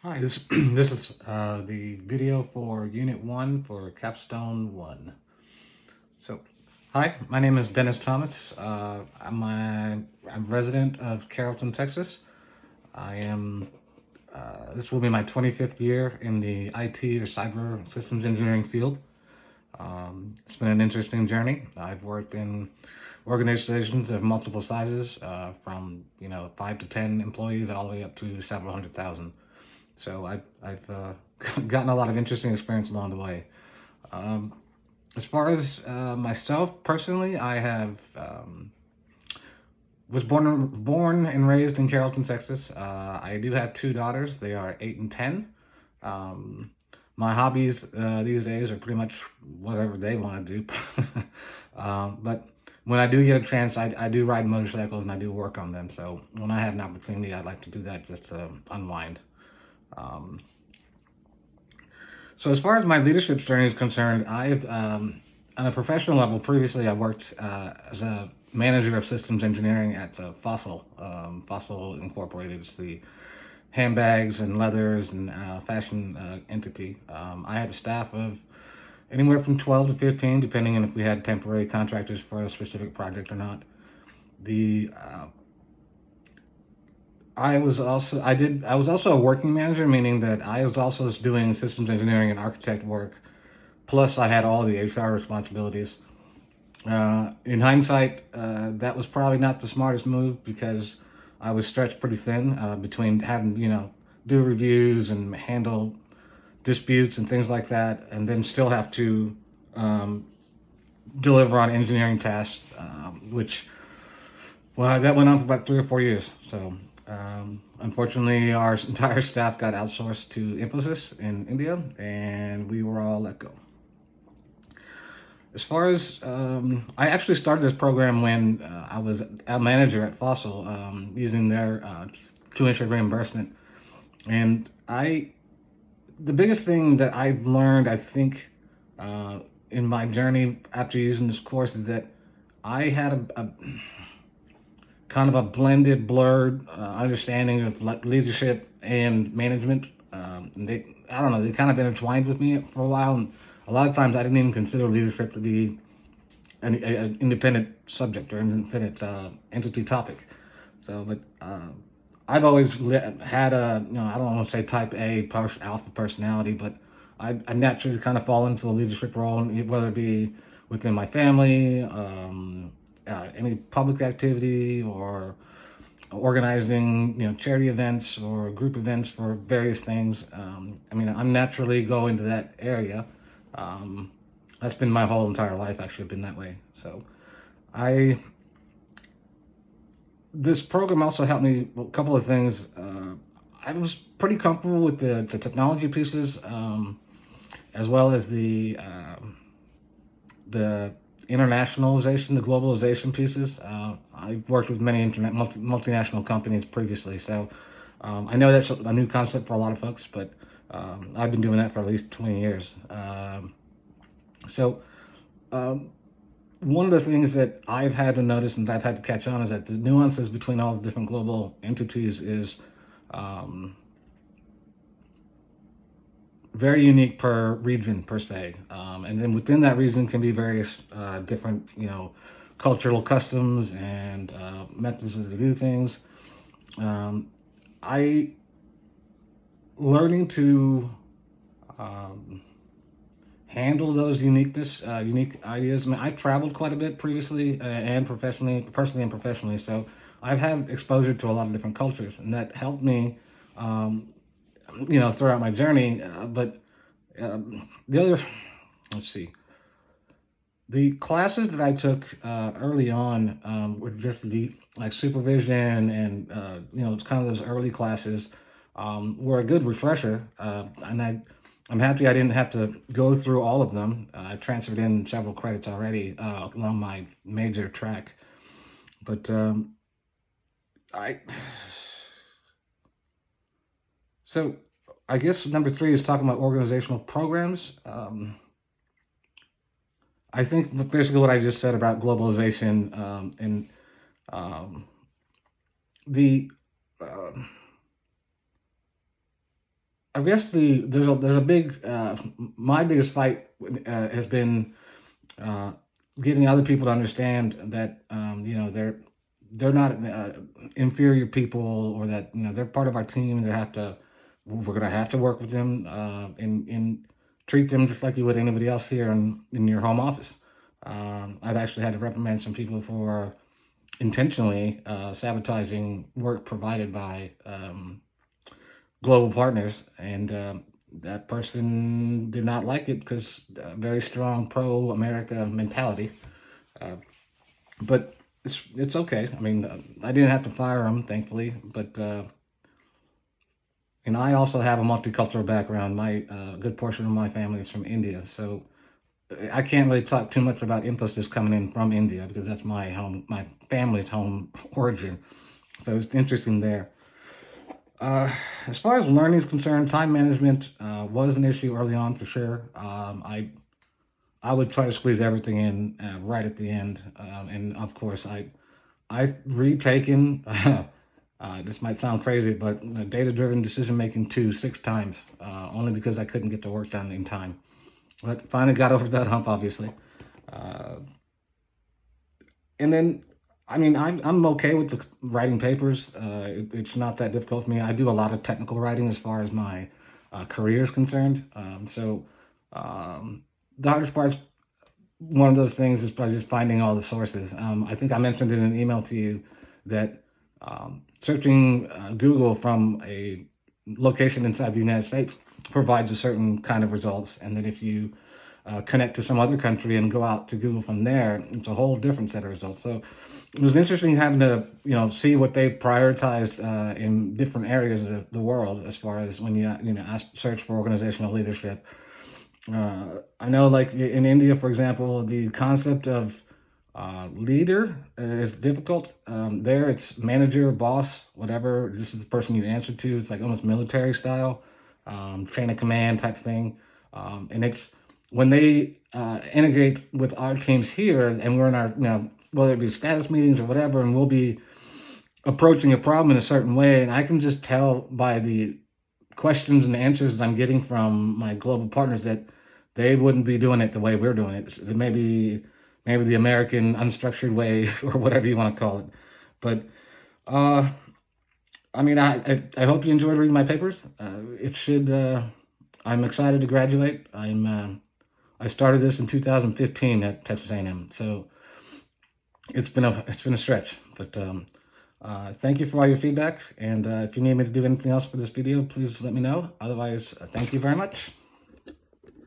Hi, this this is the video for Unit 1 for Capstone 1. So, hi, my name is Dennis Thomas. I'm a resident of Carrollton, Texas. I am, this will be my 25th year in the IT or cyber systems engineering field. It's been an interesting journey. I've worked in organizations of multiple sizes, from 5 to 10 employees all the way up to several hundred thousand. So I've gotten a lot of interesting experience along the way. As far as myself personally, I have was born and raised in Carrollton, Texas. I do have two daughters. They are 8 and 10. Um, my hobbies these days are pretty much whatever they want to do. But when I do get a chance, I do ride motorcycles and I do work on them. So when I have an opportunity, I'd like to do that just to unwind. Um, So as far as my leadership journey is concerned, I've on a professional level. Previously, I worked as a manager of systems engineering at Fossil. Fossil Incorporated is the handbags and leathers and fashion entity. I had a staff of anywhere from 12 to 15, depending on if we had temporary contractors for a specific project or not. The I was also a working manager, meaning that I was also doing systems engineering and architect work. Plus, I had all the HR responsibilities. In hindsight, that was probably not the smartest move because I was stretched pretty thin between having, do reviews and handle disputes and things like that, and then still have to um, deliver on engineering tasks, which, well, that went on for about 3 or 4 years. So, unfortunately, our entire staff got outsourced to Infosys in India, and we were all let go. As far as I actually started this program when I was a manager at Fossil, using their tuition reimbursement, and the biggest thing that I've learned, I think, in my journey after using this course is that I had a kind of a blended, blurred understanding of leadership and management. I don't know, they kind of intertwined with me for a while, and a lot of times I didn't even consider leadership to be an independent subject or an independent entity topic. So, but I've always had a, I don't want to say type A alpha personality, but I naturally kind of fall into the leadership role, whether it be within my family, any public activity, or organizing, charity events or group events for various things. I mean, I'm naturally go into that area. Um, that's been my whole entire life. Actually, been that way. So, I this program also helped me with a couple of things. I was pretty comfortable with the technology pieces, as well as the internationalization, the globalization pieces. I've worked with many multinational companies previously, so I know that's a new concept for a lot of folks, but I've been doing that for at least 20 years. So one of the things that I've had to notice and I've had to catch on is that the nuances between all the different global entities is um, very unique per region per se, and then within that region can be various different, cultural customs and methods to do things. Um, I learning to um, handle those unique ideas. I mean, I've traveled quite a bit previously and professionally, personally and professionally. So I've had exposure to a lot of different cultures, and that helped me, um, throughout my journey. But the other, let's see, the classes that I took early on were just like supervision and it's kind of those early classes were a good refresher, and I'm happy I didn't have to go through all of them. I transferred in several credits already along my major track, but I so I guess number three is talking about organizational programs. I think basically what I just said about globalization and um, the uh, I guess there's a big my biggest fight has been uh, getting other people to understand that they're not inferior people, or that they're part of our team. We're gonna have to work with them and treat them just like you would anybody else here in your home office. I've actually had to reprimand some people for intentionally sabotaging work provided by global partners, and that person did not like it because very strong pro-America mentality. Uh, but it's okay. I mean, I didn't have to fire him, thankfully. But and I also have a multicultural background. My good portion of my family is from India, so I can't really talk too much about Infosys coming in from India because that's my family's home origin. So it's interesting there. As far as learning is concerned, time management was an issue early on for sure. I would try to squeeze everything in right at the end, and of course I've retaken. This might sound crazy, but data-driven decision-making 6 times, only because I couldn't get the work done in time. But finally got over that hump, obviously. Uh, and then, I mean, I'm okay with the writing papers. It's not that difficult for me. I do a lot of technical writing as far as my career is concerned. The hardest part is one of those things is probably just finding all the sources. I think I mentioned in an email to you that searching Google from a location inside the United States provides a certain kind of results, and that if you connect to some other country and go out to Google from there, it's a whole different set of results. So it was interesting having to see what they prioritized in different areas of the world as far as when you search for organizational leadership. I know, like in India, for example, the concept of leader is difficult. There, it's manager, boss, whatever. This is the person you answer to. It's like almost military style, chain of command type thing. And it's when they integrate with our teams here, and we're in our, whether it be status meetings or whatever, and we'll be approaching a problem in a certain way, and I can just tell by the questions and answers that I'm getting from my global partners that they wouldn't be doing it the way we're doing it. Maybe the American unstructured way or whatever you want to call it. But uh, I mean, I hope you enjoyed reading my papers. It should. I'm excited to graduate. I started this in 2015 at Texas A&M, so it's been a stretch. But thank you for all your feedback, and if you need me to do anything else for this video, please let me know. Otherwise, thank you very much.